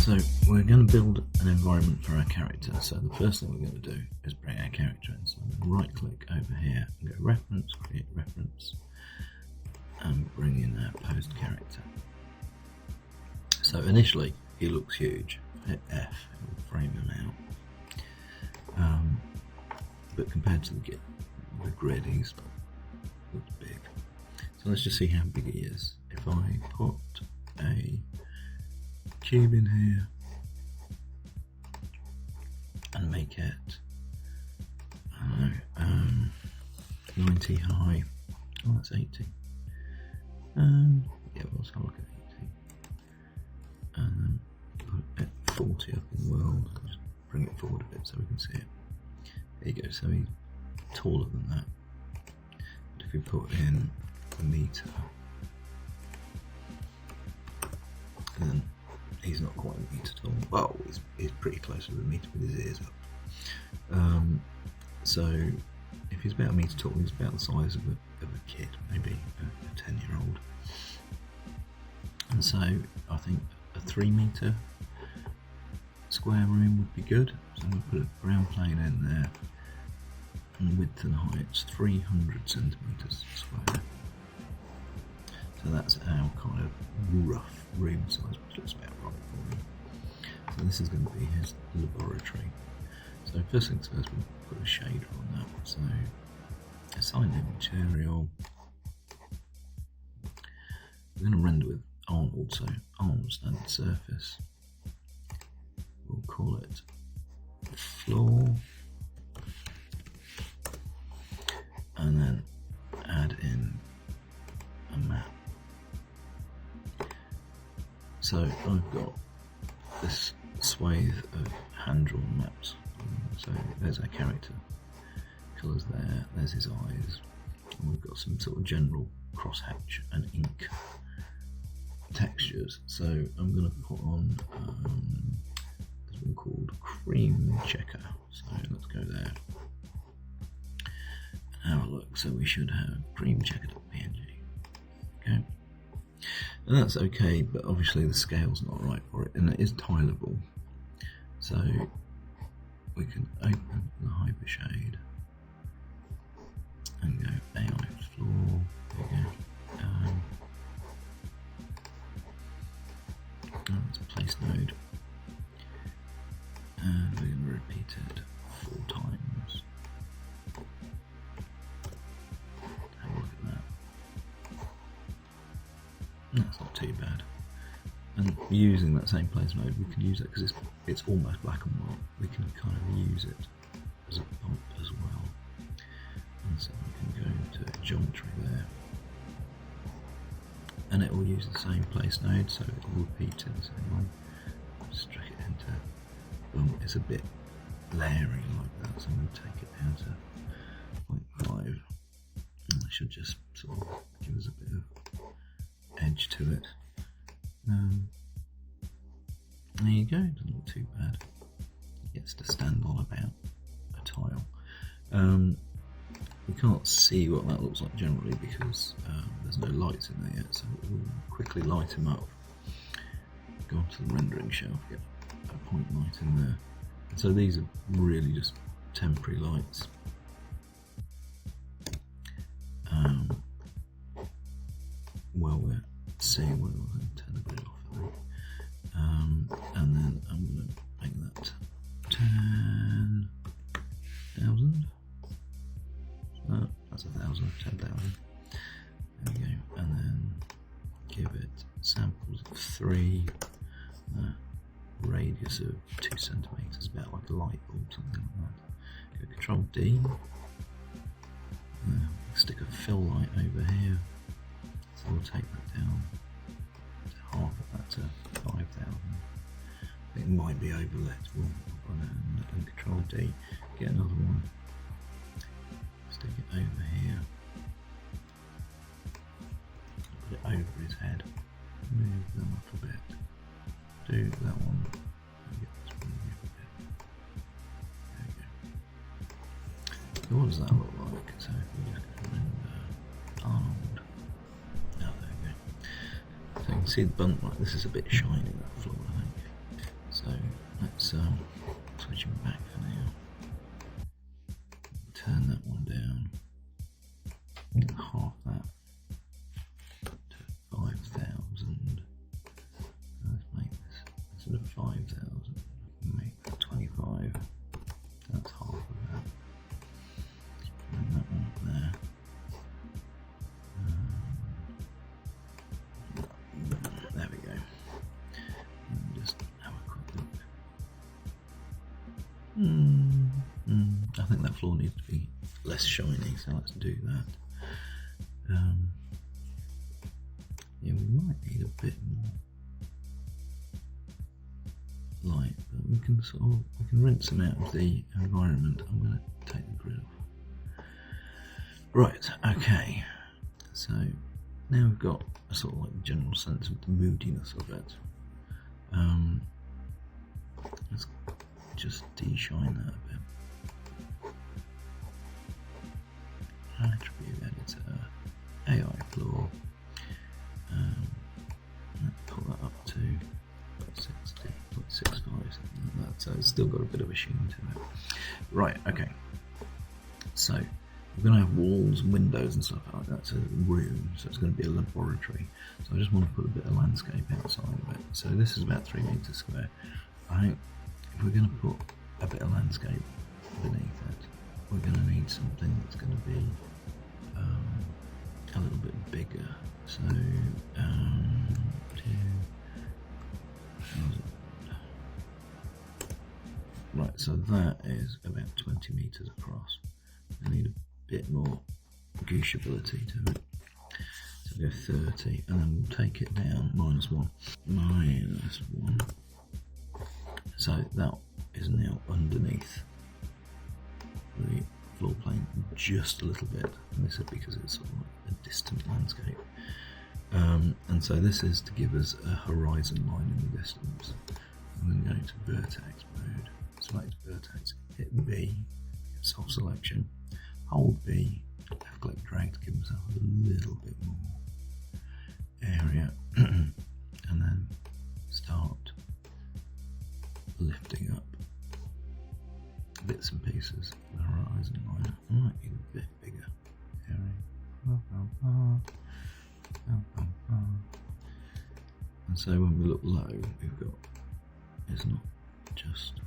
So we're going to build an environment for our character. So the first thing we're going to do is bring our character in. So I'm going to right click over here and go reference, create reference, and bring in our post character. So initially he looks huge. Hit F, it will frame him out. But compared to the grid, he's looks big. So let's just see how big he is. If I put a cube in here and make it, I don't know, 90 high. Oh, that's 80. Yeah, let's have a look at 80. And then put it 40 up in the world. I'll just bring it forward a bit so we can see it. There you go, so he's taller than that. But if we put in a meter, then he's not quite a meter tall. Well, he's pretty close to a meter with his ears up. So if he's about a meter tall, he's about the size of a kid, maybe a 10-year-old. And so I think a 3-meter square room would be good. So I'm going to put a ground plane in there, and width and height's 300 centimeters square. So that's our kind of rough room size, which looks about right for him. So this is going to be his laboratory. So first things first, we'll put a shader on that. So assign new material. We're going to render with Arnold, so Arnold standard surface. We'll call it floor, and then add in a map. So I've got this swathe of hand-drawn maps. So there's our character, colours there, there's his eyes, and we've got some sort of general crosshatch and ink textures. So I'm going to put on this one called Cream Checker. So let's go there and have a look. So we should have Cream Checker.png. Okay. And that's okay, but obviously the scale's not right for it, and it is tileable. So we can open the Hypershade and go AI floor. There we go. That's a place node, and we're going to repeat it 4 times. Have a look at that. That's not too bad. And using that same place node, we can use it because it's almost black and white. We can kind of use it as a bump as well. And so we can go into geometry there, and it will use the same place node, so it will repeat in the same way. Just drag it into, it's a bit layering like that, so I'm going to take it down to 0.5, and that should just sort of give us a bit of edge to it. There you go, doesn't look too bad. It gets to stand on about a tile. We can't see what that looks like generally because there's no lights in there yet, so we'll quickly light him up. Go onto the rendering shelf, get a point light in there. And so these are really just temporary lights. Well, we're seeing what we'll turn the grid off, I think. And then I'm going to make that 10,000. That's 1,000, 10,000. There we go. And then give it samples of 3, radius of 2 centimeters, about like a light bulb, something like that. Go Control D. Stick a fill light over here. So we'll take that down to half of that to 5,000. It might be overlit. We'll Control D, get another one. Stick it over here. Put it over his head. Move them up a bit. Do that one. Get this one over a bit. There we go. So what does that look like? So if we just go in Arnold. Oh, there we go. So you can see the bump, like this is a bit shiny, that floor, I think. 5,000. Make that 25. That's half of that. Bring that one up there. There we go. And just have a quick look. I think that floor needs to be less shiny, so let's do that. Yeah, we might need a bit more light, but we can rinse them out of the environment. I'm going to take the grid off. Right, okay. So now we've got a sort of like general sense of the moodiness of it. Let's just de-shine that a bit. Attribute editor, AI floor. Let's pull that up to 60.65, something like that. So it's still got a bit of a sheen to it. Right, okay. So we're going to have walls and windows and stuff like that. So a room, so it's going to be a laboratory. So I just want to put a bit of landscape outside of it. So this is about 3 meters square. I think if we're going to put a bit of landscape beneath it, we're going to need something that's going to be a little bit bigger. So right, so that is about 20 meters across. I need a bit more gooshability to it. So go 30, and then we'll take it down -1. -1. So that is now underneath the floor plane just a little bit, and this is because it's sort of like a distant landscape. And so this is to give us a horizon line in the distance. I'm going to go to vertex mode, select vertex, hit B, soft selection, hold B, left click drag to give myself a little bit more area, and then start lifting up bits and pieces of the horizon line. I might need a bit bigger area. And so when we look low, we've got, it's not just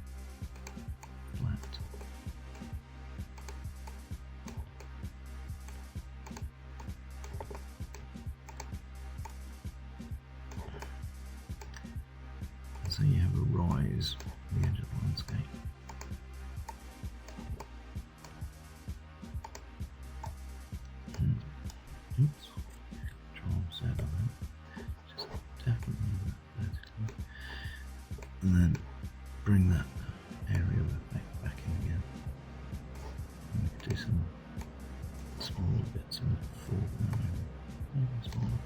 flat. And so you have a rise on the edge of the landscape. Oops, Control Z on that. Just definitely move that vertically. And then bring that area effect back in again. And we can do some smaller bits in the foreground. Maybe smaller.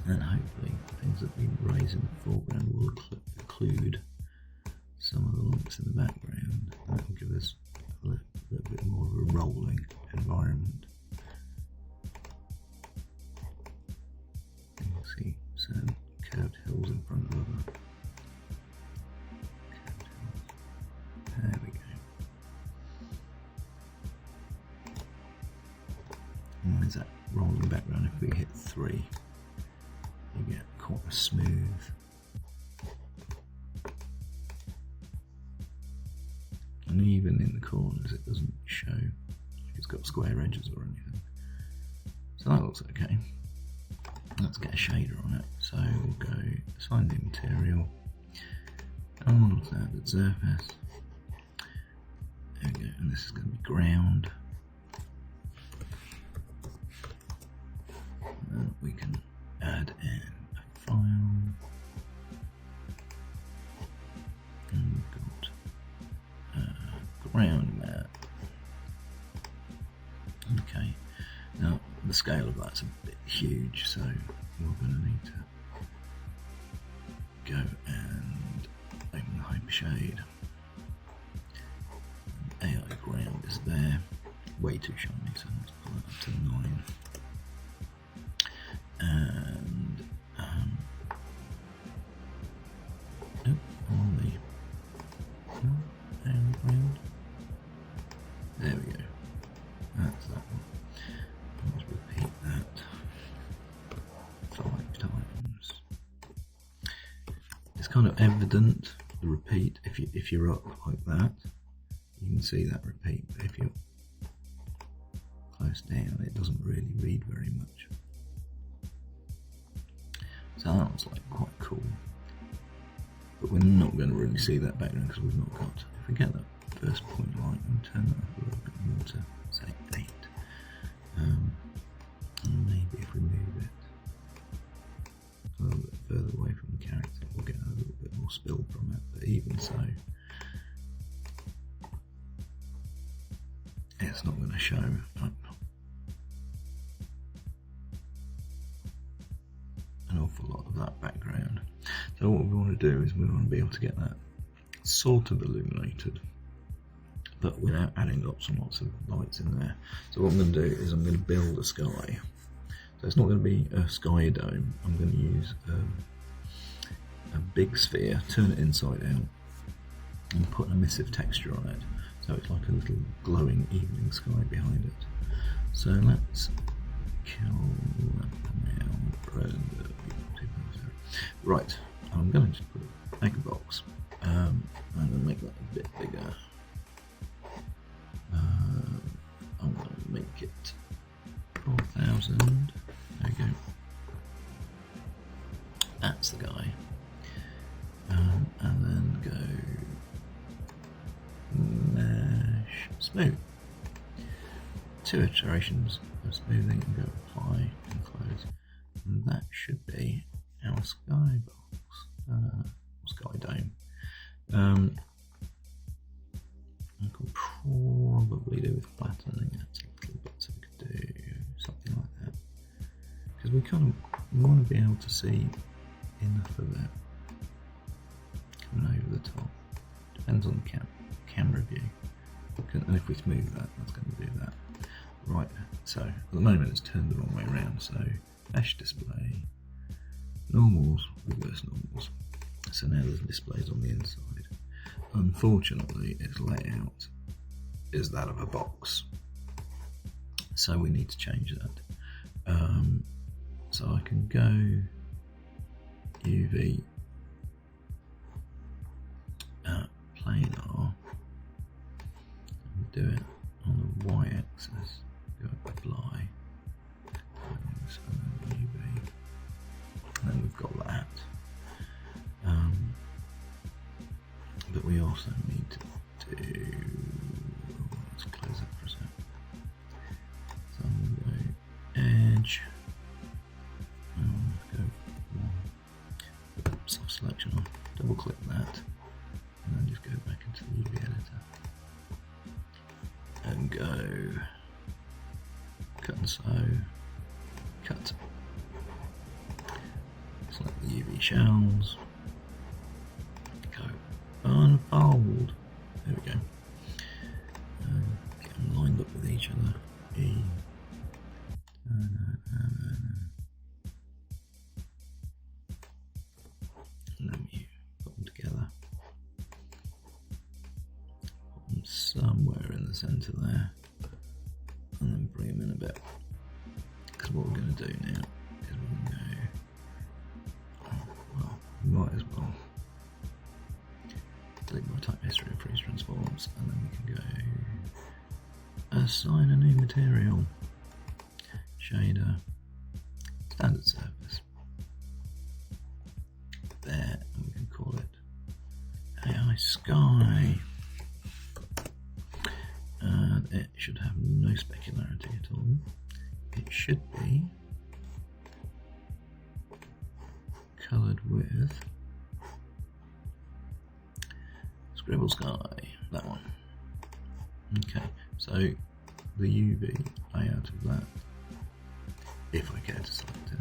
And hopefully things that we raise in the foreground will include some of the lumps in the background. And that will give us a little bit more of a rolling environment. You can see some curved hills in front of other curved hills. There we go. And there's that rolling background. If we hit 3, you get quite a smooth and even in the corners it doesn't show like it's got square edges or anything. So that looks okay. Let's get a shader on it. So we'll go assign the material, on standard surface. There we go, and this is going to be ground. And then we can add in a file. And we've got ground map. Okay, now the scale of that's a bit huge, so we're going to need to go and open the Hypershade. AI ground is there, way too shiny, so let's pull it up to 9. And on the AI ground. There we go. That's that one. Let's repeat that 5 times. kind of evident, the repeat, if you're up like that, you can see that repeat, but if you're close down, it doesn't really read very much. So that was like quite cool. But we're not going to really see that background because we've not got, if we get that first point light and turn that up a little bit more to say 8, and maybe if we move it a little bit further away from the character, we'll get a little bit more spill from it, but even so, it's not going to show up an awful lot of that background. So what we want to do is we want to be able to get that sort of illuminated, but without adding lots and lots of lights in there. So what I'm going to do is I'm going to build a sky. So it's not going to be a sky dome. I'm going to use a big sphere, turn it inside out, and put an emissive texture on it. So it's like a little glowing evening sky behind it. So let's kill that now. Right, I'm going to just make a box. I'm going to make that a bit bigger. I'm going to make it 4,000. There we go. That's the guy. And then go mesh smooth. 2 iterations of smoothing and go apply and close. And that should be our sky box. Sky dome. I could probably do with flattening it a little bit, so we could do something like that. Because we want to be able to see enough of it coming over the top. Depends on the camera view. And if we smooth that, that's going to do that. Right, so at the moment it's turned the wrong way around, so mesh display, normals, reverse normals. So now there's displays on the inside. Unfortunately, its layout is that of a box, so we need to change that. So I can go UV planar and do it on the y-axis. Go apply, and then UV, and then we've got that. But we also need to do, let's close that for a sec. So I'm going to go edge, go soft selection on, double click that, and then just go back into the UV editor and go cut and sew, cut, select the UV shells, go unfold, there we go, get them lined up with each other, E, and then you put them together, put them somewhere in the centre there, and then bring them in a bit, because what we're going to do now is we're going to go, well, we might as well delete my type history and freeze transforms, and then we can go assign a new material, shader, standard surface, there, and we can call it AI Sky, and it should have no specularity at all. It should be coloured with Scribble Sky, that one. Okay, so the UV layout of that, if I care to select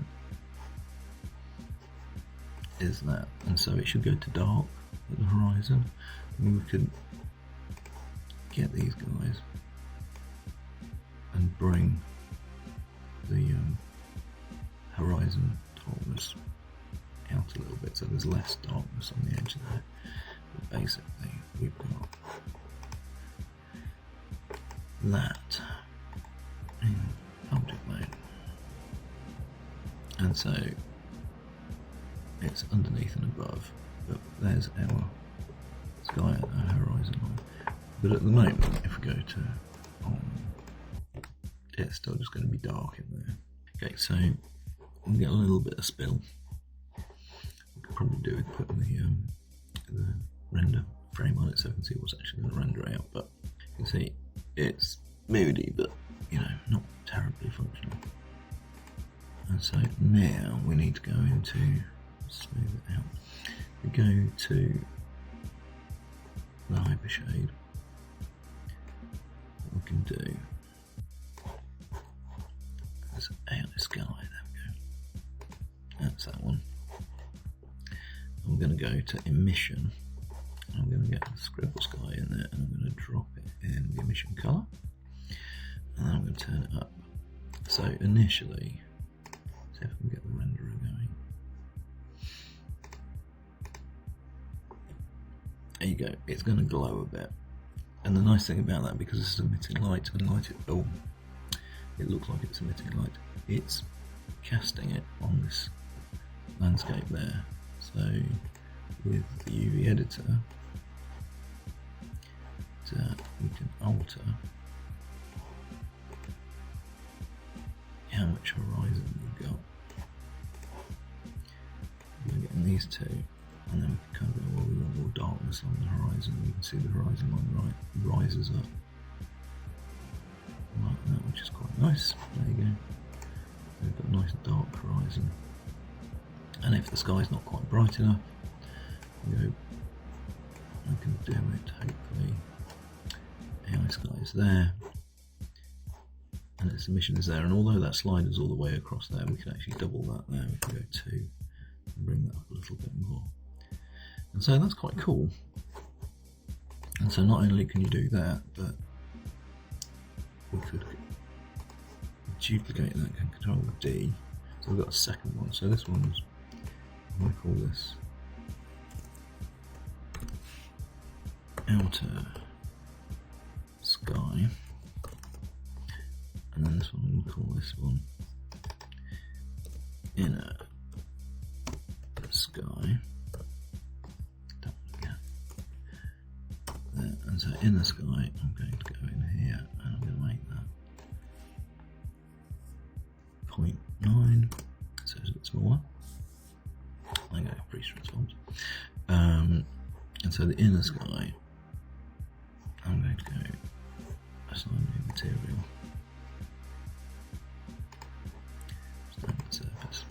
it, is that, and so it should go to dark at the horizon, and we could get these guys and bring the horizon darkness out a little bit, so there's less darkness on the edge there. But basically, we've got that in object mode, and so it's underneath and above But there's our sky at our horizon line. But at the moment, if we go to it's still just going to be dark in there. Okay, so we'll get a little bit of spill. We could probably do with putting the render frame on it so I can see what's actually going to render out. But you can see it's moody, but you know, not terribly functional. And so now we need to go into smooth it out. We go to the hypershade. What we can do is out the sky. There we go. That's that one. I'm going to go to emission. I'm going to get the scribble sky in there, and I'm going to drop it in the emission color, and then I'm going to turn it up. So initially, see if I can get the renderer going. There you go. It's going to glow a bit, and the nice thing about that, because it's emitting light and it looks like it's emitting light. It's casting it on this landscape there. So with the UV editor, we can alter how much horizon we've got. We're getting these two, and then we can kind of go, well, we want more darkness on the horizon. You can see the horizon line rises up like that, which is quite nice. There you go. We've got a nice dark horizon. And if the sky's not quite bright enough, we can do it, hopefully. AI sky is there, and its emission is there, and although that slide is all the way across there, we can actually double that there. We can go 2 and bring that up a little bit more. And so that's quite cool. And so not only can you do that, but we could duplicate that, and Control D. So we've got a second one. So this one's, I'm going to call this outer sky, and then this one we'll call this one inner sky. There, and so inner sky, I'm going to go in here and I'm going to make that 0.9, so it's a bit smaller. I go freeze transforms. And so the inner sky, I'm going to go assign new material, standard surface.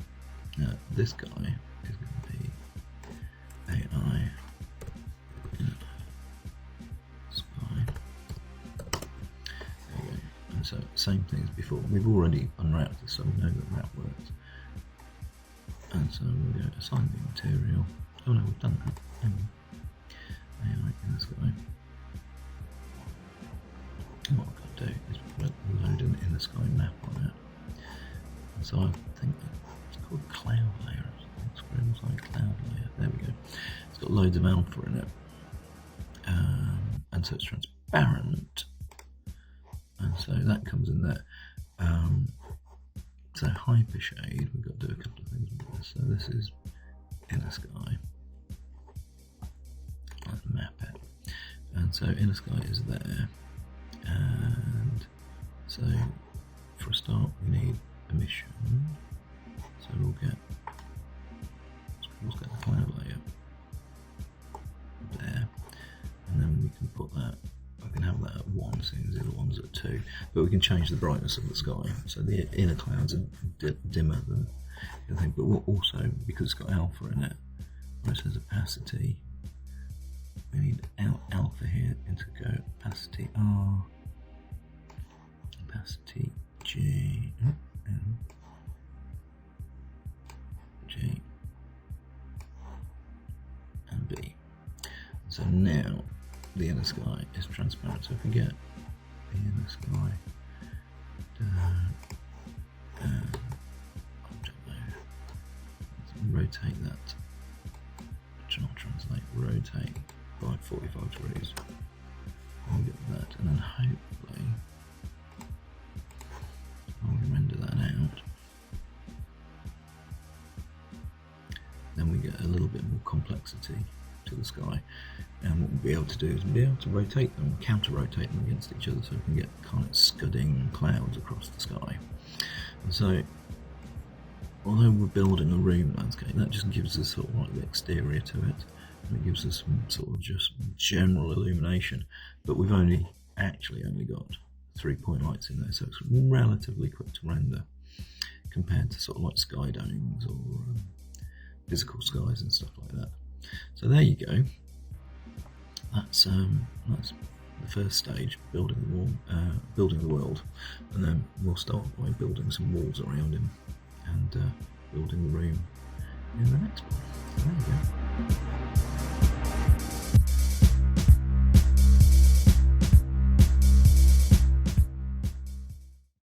Now this guy is going to be AI inner sky. There we go. And so same thing as before. We've already unwrapped this, so we know that that works. And so we'll go assign new material. Oh no, we've done that. AI inner sky. And what I've got to do is load an inner sky map on it. And so I think it's called cloud layer. It scribbles like cloud layer. There we go. It's got loads of alpha in it. And so it's transparent. And so that comes in there. So hypershade, we've got to do a couple of things with this. So this is inner sky. Let's map it. And so inner sky is there. And so for a start we need emission. So we'll get the cloud layer there, and then we can put that, I can have that at 1, seeing as the other one's at 2, but we can change the brightness of the sky, so the inner clouds are dimmer than the thing, but we'll also, because it's got alpha in it, where it says opacity, we need alpha here into go opacity R, opacity G, G and B. So now the inner sky is transparent. So if we get the inner sky object mode, rotate that, which I'll translate, rotate by 45 degrees. We'll get that, and then hopefully I'll render that out. Then we get a little bit more complexity to the sky. And what we'll be able to do is be able to rotate them, counter-rotate them against each other, so we can get kind of scudding clouds across the sky. And so, although we're building a room landscape, that just gives us sort of like the exterior to it, and it gives us some sort of just general illumination. But we've actually only got 3-point lights in there, so it's relatively quick to render compared to sort of like sky domes or physical skies and stuff like that. So there you go. That's the first stage, building the world, and then we'll start by building some walls around him and building the room in the next one. So there you go.